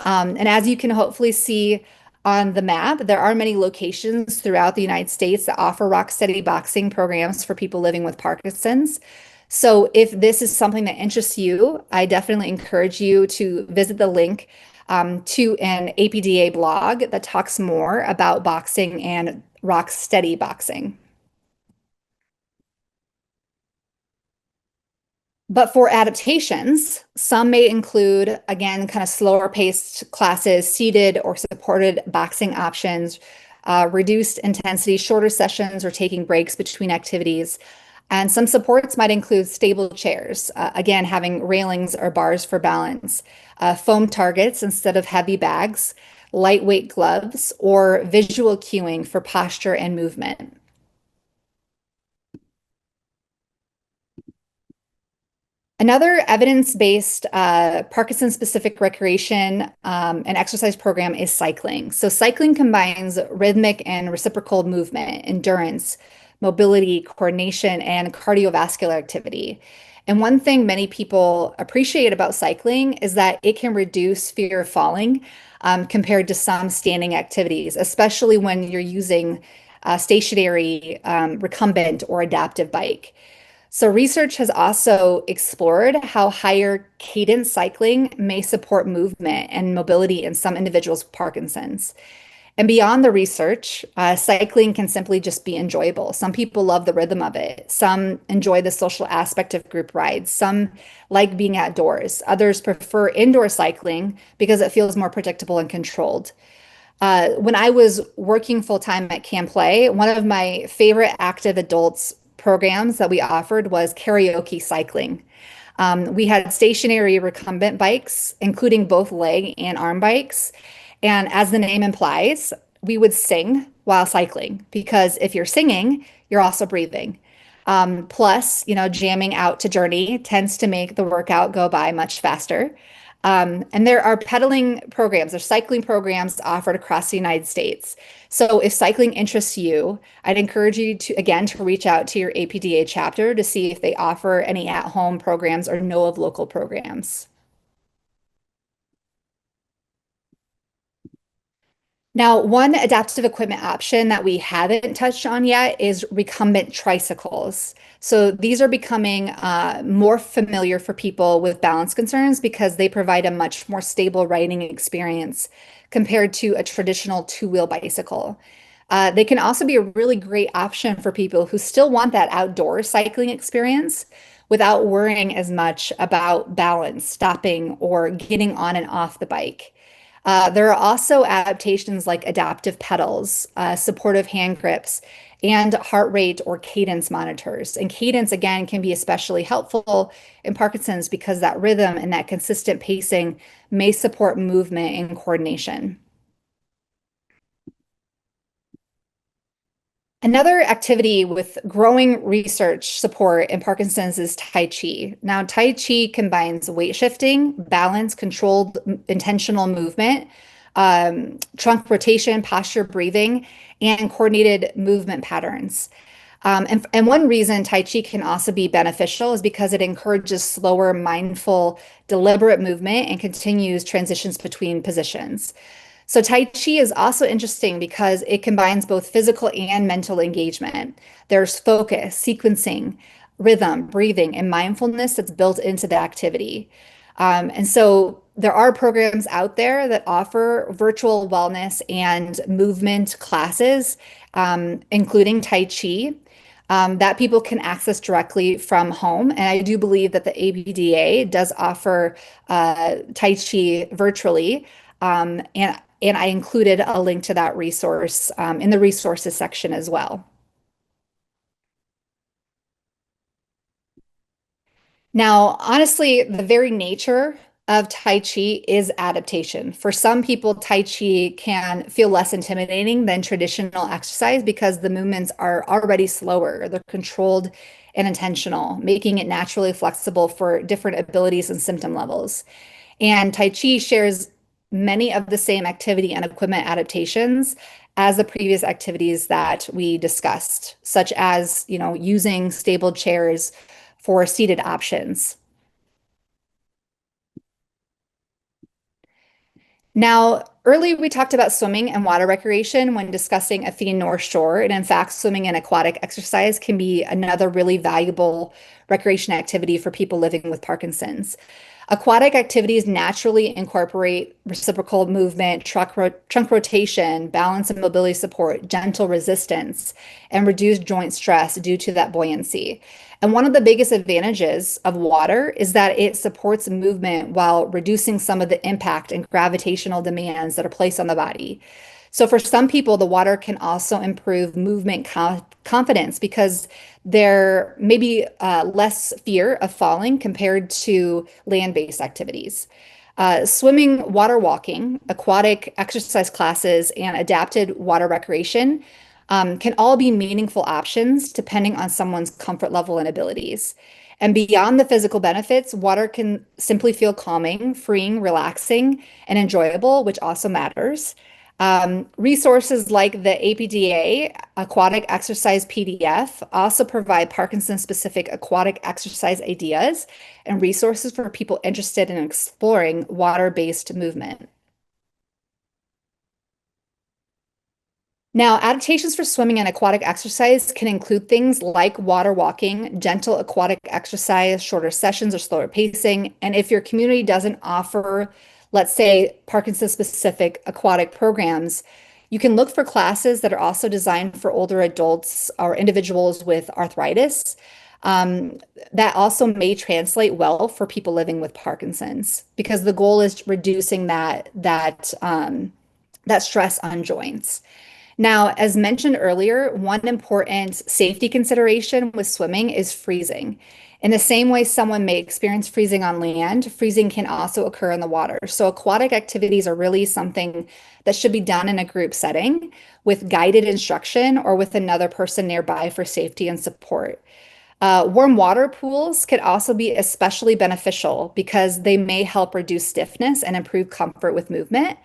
And as you can hopefully see on the map, there are many locations throughout the United States that offer rock steady boxing programs for people living with Parkinson's. So if this is something that interests you, I definitely encourage you to visit the link to an APDA blog that talks more about boxing and rock steady boxing. But for adaptations, some may include, again, kind of slower paced classes, seated or supported boxing options, reduced intensity, shorter sessions, or taking breaks between activities. And some supports might include stable chairs, again, having railings or bars for balance, foam targets instead of heavy bags, lightweight gloves, or visual cueing for posture and movement. Another evidence-based Parkinson-specific recreation and exercise program is cycling. So cycling combines rhythmic and reciprocal movement, endurance, mobility, coordination, and cardiovascular activity. And one thing many people appreciate about cycling is that it can reduce fear of falling compared to some standing activities, especially when you're using a stationary, recumbent, or adaptive bike. So, research has also explored how higher cadence cycling may support movement and mobility in some individuals with Parkinson's. And beyond the research, cycling can simply just be enjoyable. Some people love the rhythm of it. Some enjoy the social aspect of group rides. Some like being outdoors. Others prefer indoor cycling because it feels more predictable and controlled. When I was working full time at Camp Play, one of my favorite active adults programs that we offered was karaoke cycling. We had stationary recumbent bikes, including both leg and arm bikes. And as the name implies, we would sing while cycling because if you're singing, you're also breathing. Plus, jamming out to Journey tends to make the workout go by much faster. And there are pedaling programs or cycling programs offered across the United States. So if cycling interests you, I'd encourage you to, again, to reach out to your APDA chapter to see if they offer any at-home programs or know of local programs. Now, one adaptive equipment option that we haven't touched on yet is recumbent tricycles. So these are becoming more familiar for people with balance concerns because they provide a much more stable riding experience compared to a traditional two-wheel bicycle. They can also be a really great option for people who still want that outdoor cycling experience without worrying as much about balance, stopping, or getting on and off the bike. There are also adaptations like adaptive pedals, supportive hand grips, and heart rate or cadence monitors. And cadence, again, can be especially helpful in Parkinson's because that rhythm and that consistent pacing may support movement and coordination. Another activity with growing research support in Parkinson's is Tai Chi. Now, Tai Chi combines weight shifting, balance, controlled intentional movement, trunk rotation, posture breathing, and coordinated movement patterns. And one reason Tai Chi can also be beneficial is because it encourages slower, mindful, deliberate movement and continues transitions between positions. So Tai Chi is also interesting because it combines both physical and mental engagement. There's focus, sequencing, rhythm, breathing, and mindfulness that's built into the activity. And so there are programs out there that offer virtual wellness and movement classes, including Tai Chi, that people can access directly from home. And I do believe that the ABDA does offer Tai Chi virtually. And I included a link to that resource in the resources section as well. Now, honestly, the very nature of Tai Chi is adaptation. For some people, Tai Chi can feel less intimidating than traditional exercise because the movements are already slower, they're controlled and intentional, making it naturally flexible for different abilities and symptom levels. And Tai Chi shares many of the same activity and equipment adaptations as the previous activities that we discussed, such as, using stable chairs for seated options. Now, earlier we talked about swimming and water recreation when discussing Athene North Shore, and in fact, swimming and aquatic exercise can be another really valuable recreation activity for people living with Parkinson's. Aquatic activities naturally incorporate reciprocal movement, trunk rotation, balance and mobility support, gentle resistance, and reduced joint stress due to that buoyancy. And one of the biggest advantages of water is that it supports movement while reducing some of the impact and gravitational demands that are placed on the body. So for some people, the water can also improve movement confidence because there may be less fear of falling compared to land-based activities. Swimming, water walking, aquatic exercise classes, and adapted water recreation can all be meaningful options depending on someone's comfort level and abilities. And beyond the physical benefits, water can simply feel calming, freeing, relaxing, and enjoyable, which also matters. Resources like the APDA Aquatic Exercise PDF also provide Parkinson-specific aquatic exercise ideas and resources for people interested in exploring water-based movement. Now, adaptations for swimming and aquatic exercise can include things like water walking, gentle aquatic exercise, shorter sessions or slower pacing. And if your community doesn't offer, let's say, Parkinson-specific aquatic programs, you can look for classes that are also designed for older adults or individuals with arthritis. That also may translate well for people living with Parkinson's because the goal is reducing that stress on joints. Now, as mentioned earlier, one important safety consideration with swimming is freezing. In the same way someone may experience freezing on land, freezing can also occur in the water. So, aquatic activities are really something that should be done in a group setting with guided instruction or with another person nearby for safety and support. Warm water pools can also be especially beneficial because they may help reduce stiffness and improve comfort with movement.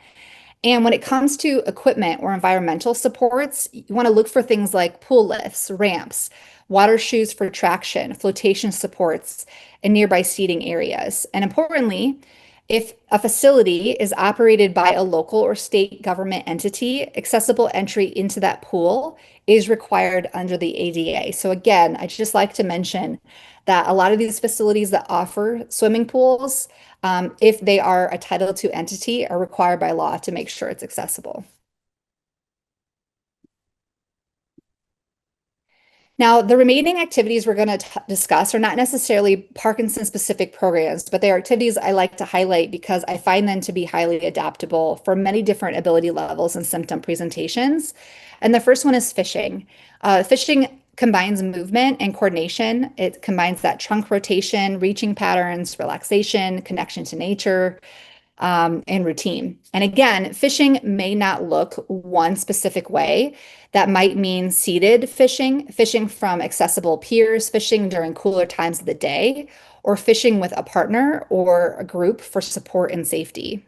And when it comes to equipment or environmental supports, you want to look for things like pool lifts, ramps, water shoes for traction, flotation supports, and nearby seating areas. And importantly, if a facility is operated by a local or state government entity, accessible entry into that pool is required under the ADA. So again, I just like to mention that a lot of these facilities that offer swimming pools, if they are a Title II entity, are required by law to make sure it's accessible. Now, the remaining activities we're going to discuss are not necessarily Parkinson specific programs, but they are activities I like to highlight because I find them to be highly adaptable for many different ability levels and symptom presentations. And the first one is fishing. Fishing combines movement and coordination. It combines that trunk rotation, reaching patterns, relaxation, connection to nature, and routine. And again, fishing may not look one specific way. That might mean seated fishing, fishing from accessible piers, fishing during cooler times of the day, or fishing with a partner or a group for support and safety.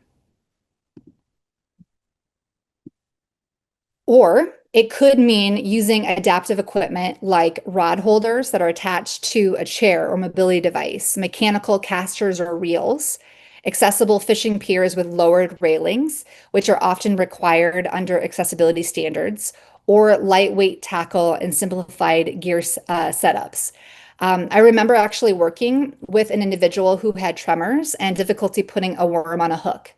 Or it could mean using adaptive equipment like rod holders that are attached to a chair or mobility device, mechanical casters or reels, accessible fishing piers with lowered railings, which are often required under accessibility standards, or lightweight tackle and simplified gear setups. I remember actually working with an individual who had tremors and difficulty putting a worm on a hook.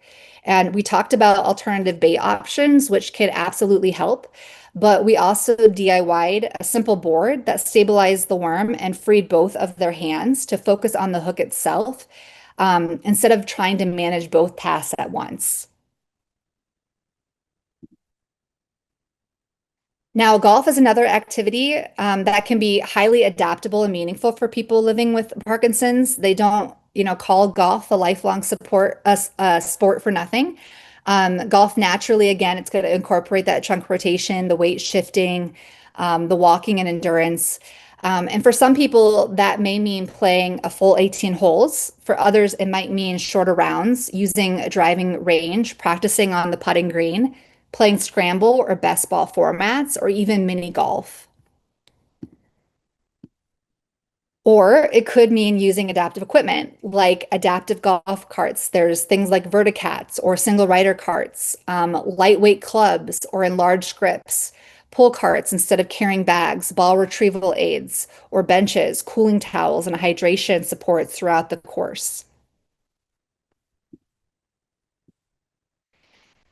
And we talked about alternative bait options, which could absolutely help. But we also DIY'd a simple board that stabilized the worm and freed both of their hands to focus on the hook itself, instead of trying to manage both tasks at once. Now, golf is another activity that can be highly adaptable and meaningful for people living with Parkinson's. They don't, call golf a lifelong sport for nothing. Golf naturally, again, it's going to incorporate that trunk rotation, the weight shifting, the walking and endurance. And for some people, that may mean playing a full 18 holes. For others, it might mean shorter rounds, using a driving range, practicing on the putting green, playing scramble or best ball formats, or even mini golf. Or it could mean using adaptive equipment like adaptive golf carts. There's things like verticats or single rider carts, lightweight clubs or enlarged grips, pull carts instead of carrying bags, ball retrieval aids, or benches, cooling towels, and hydration support throughout the course.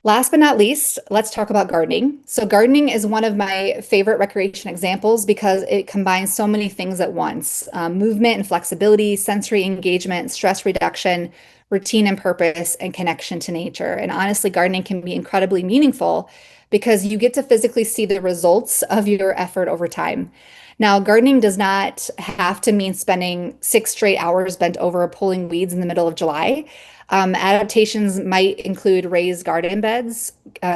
Last but not least, let's talk about gardening. So, gardening is one of my favorite recreation examples because it combines so many things at once: movement and flexibility, sensory engagement, stress reduction, routine and purpose, and connection to nature. And honestly, gardening can be incredibly meaningful because you get to physically see the results of your effort over time. Now, gardening does not have to mean spending 6 straight hours bent over pulling weeds in the middle of July. Adaptations might include raised garden beds,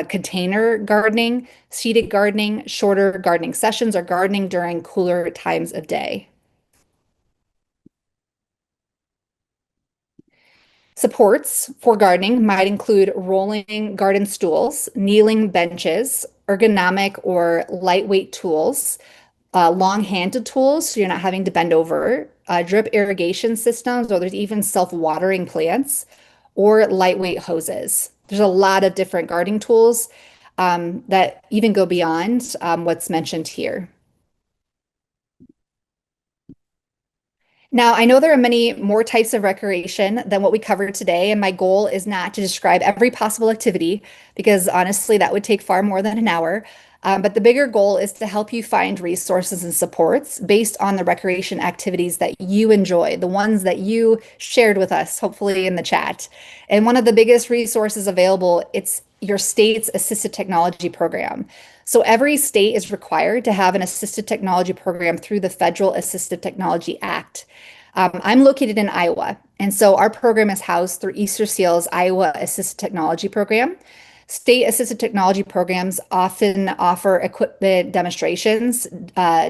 container gardening, seated gardening, shorter gardening sessions, or gardening during cooler times of day. Supports for gardening might include rolling garden stools, kneeling benches, ergonomic or lightweight tools, long-handled tools, so you're not having to bend over, drip irrigation systems, or there's even self-watering plants, or lightweight hoses. There's a lot of different gardening tools that even go beyond what's mentioned here. Now, I know there are many more types of recreation than what we covered today, and my goal is not to describe every possible activity because honestly, that would take far more than an hour. But the bigger goal is to help you find resources and supports based on the recreation activities that you enjoy, the ones that you shared with us, hopefully in the chat. And one of the biggest resources available, it's your state's assistive technology program. So every state is required to have an assistive technology program through the Federal Assistive Technology Act. I'm located in Iowa, and so our program is housed through Easter Seal's Iowa Assistive Technology Program. State assistive technology programs often offer equipment demonstrations,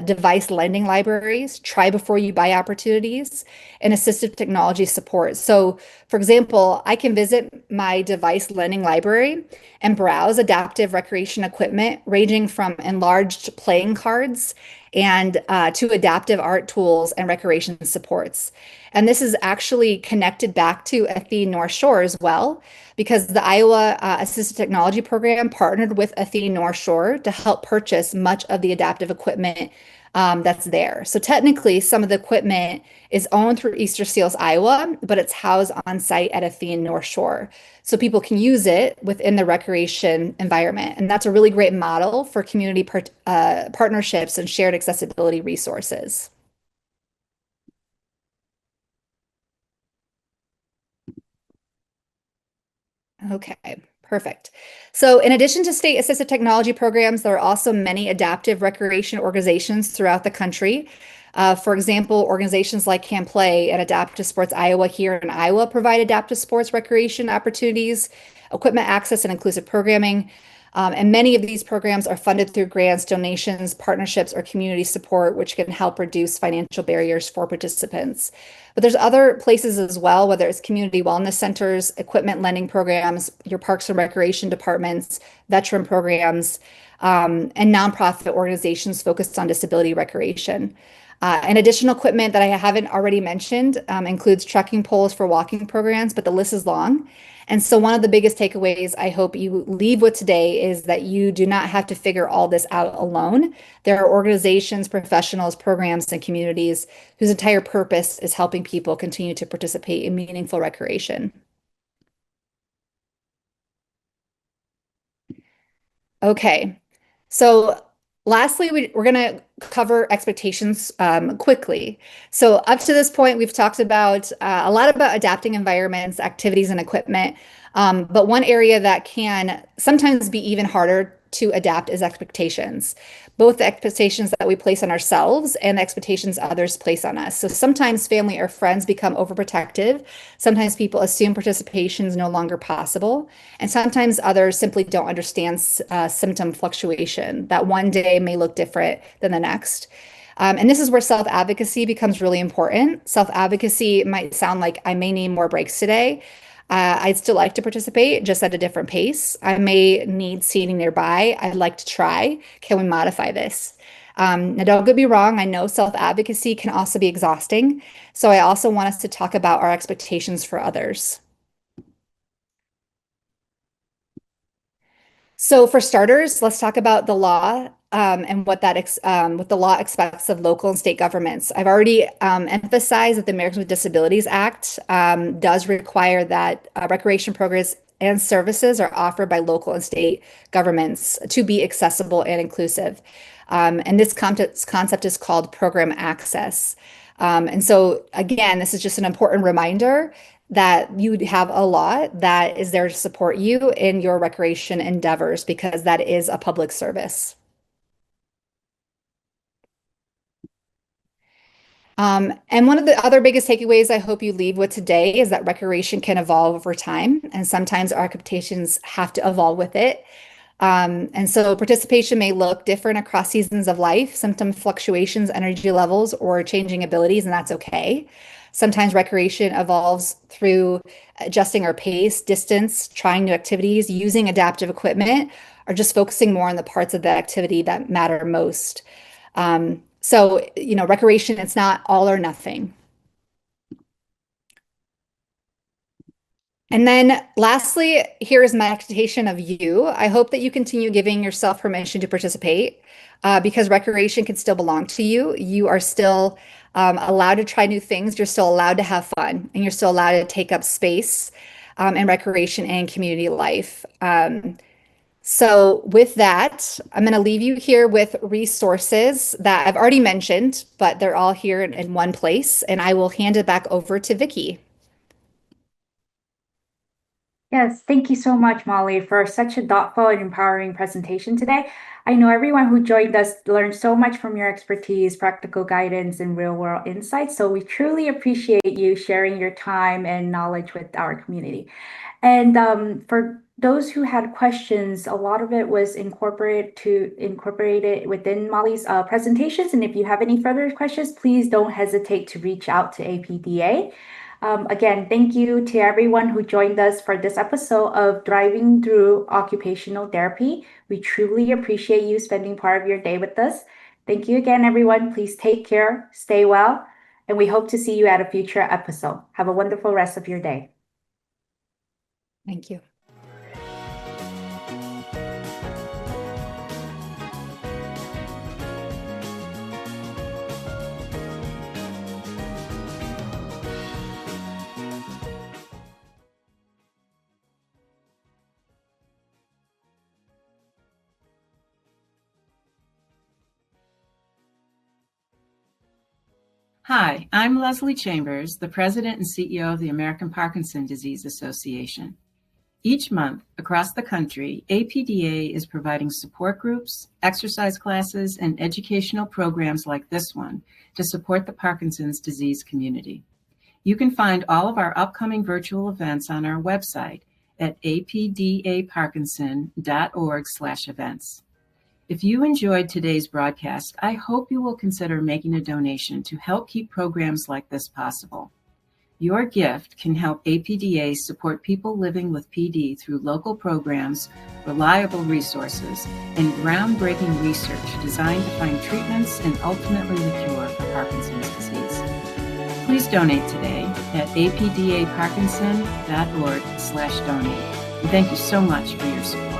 device lending libraries, try before you buy opportunities, and assistive technology support. So, for example, I can visit my device lending library and browse adaptive recreation equipment ranging from enlarged playing cards and to adaptive art tools and recreation supports. And this is actually connected back to Athene North Shore as well, because the Iowa Assistive Technology Program partnered with Athene North Shore to help purchase much of the adaptive equipment that's there. So technically, some of the equipment is owned through Easter Seals, Iowa, but it's housed on site at Athene North Shore. So people can use it within the recreation environment. And that's a really great model for community partnerships and shared accessibility resources. Okay, perfect. So, in addition to state assisted technology programs, there are also many adaptive recreation organizations throughout the country. For example, organizations like Can Play and Adaptive Sports Iowa here in Iowa provide adaptive sports recreation opportunities, equipment access, and inclusive programming. And many of these programs are funded through grants, donations, partnerships, or community support, which can help reduce financial barriers for participants. But there's other places as well, whether it's community wellness centers, equipment lending programs, your parks and recreation departments, veteran programs, and nonprofit organizations focused on disability recreation. And additional equipment that I haven't already mentioned includes trekking poles for walking programs, but the list is long. And so, one of the biggest takeaways I hope you leave with today is that you do not have to figure all this out alone. There are organizations, professionals, programs, and communities whose entire purpose is helping people continue to participate in meaningful recreation. Okay. So lastly, we're going to cover expectations quickly. So up to this point, we've talked about a lot about adapting environments, activities, and equipment. But one area that can sometimes be even harder to adapt is expectations, both the expectations that we place on ourselves and the expectations others place on us. So sometimes family or friends become overprotective. Sometimes people assume participation is no longer possible. And sometimes others simply don't understand symptom fluctuation, that one day may look different than the next. And this is where self advocacy becomes really important. Self advocacy might sound like I may need more breaks today. I'd still like to participate, just at a different pace. I may need seating nearby. I'd like to try. Can we modify this? Now, don't get me wrong. I know self advocacy can also be exhausting. So I also want us to talk about our expectations for others. So for starters, let's talk about the law and what the law expects of local and state governments. I've already emphasized that the Americans with Disabilities Act does require that recreation programs and services are offered by local and state governments to be accessible and inclusive. And this concept is called program access. And so, again, this is just an important reminder that you have a law that is there to support you in your recreation endeavors because that is a public service. And one of the other biggest takeaways I hope you leave with today is that recreation can evolve over time, and sometimes our occupations have to evolve with it. And so participation may look different across seasons of life, symptom fluctuations, energy levels, or changing abilities, and that's okay. Sometimes recreation evolves through adjusting our pace, distance, trying new activities, using adaptive equipment, or just focusing more on the parts of the activity that matter most. So, recreation, it's not all or nothing. And then lastly, here is my expectation of you. I hope that you continue giving yourself permission to participate because recreation can still belong to you. You are still allowed to try new things. You're still allowed to have fun and you're still allowed to take up space in recreation and community life. So with that, I'm going to leave you here with resources that I've already mentioned, but they're all here in one place. And I will hand it back over to Vicky. Yes, thank you so much, Molly, for such a thoughtful and empowering presentation today. I know everyone who joined us learned so much from your expertise, practical guidance, and real world insights. So we truly appreciate you sharing your time and knowledge with our community. And for those who had questions, a lot of it was incorporated within Molly's presentations. And if you have any further questions, please don't hesitate to reach out to APDA. Again, thank you to everyone who joined us for this episode of Driving Through Occupational Therapy. We truly appreciate you spending part of your day with us. Thank you again, everyone. Please take care, stay well, and we hope to see you at a future episode. Have a wonderful rest of your day. Thank you. Hi, I'm Leslie Chambers, the President and CEO of the American Parkinson Disease Association. Each month, across the country, APDA is providing support groups, exercise classes, and educational programs like this one to support the Parkinson's disease community. You can find all of our upcoming virtual events on our website at apdaparkinson.org/events. If you enjoyed today's broadcast, I hope you will consider making a donation to help keep programs like this possible. Your gift can help APDA support people living with PD through local programs, reliable resources, and groundbreaking research designed to find treatments and ultimately the cure for Parkinson's disease. Please donate today at apdaparkinson.org/donate. And thank you so much for your support.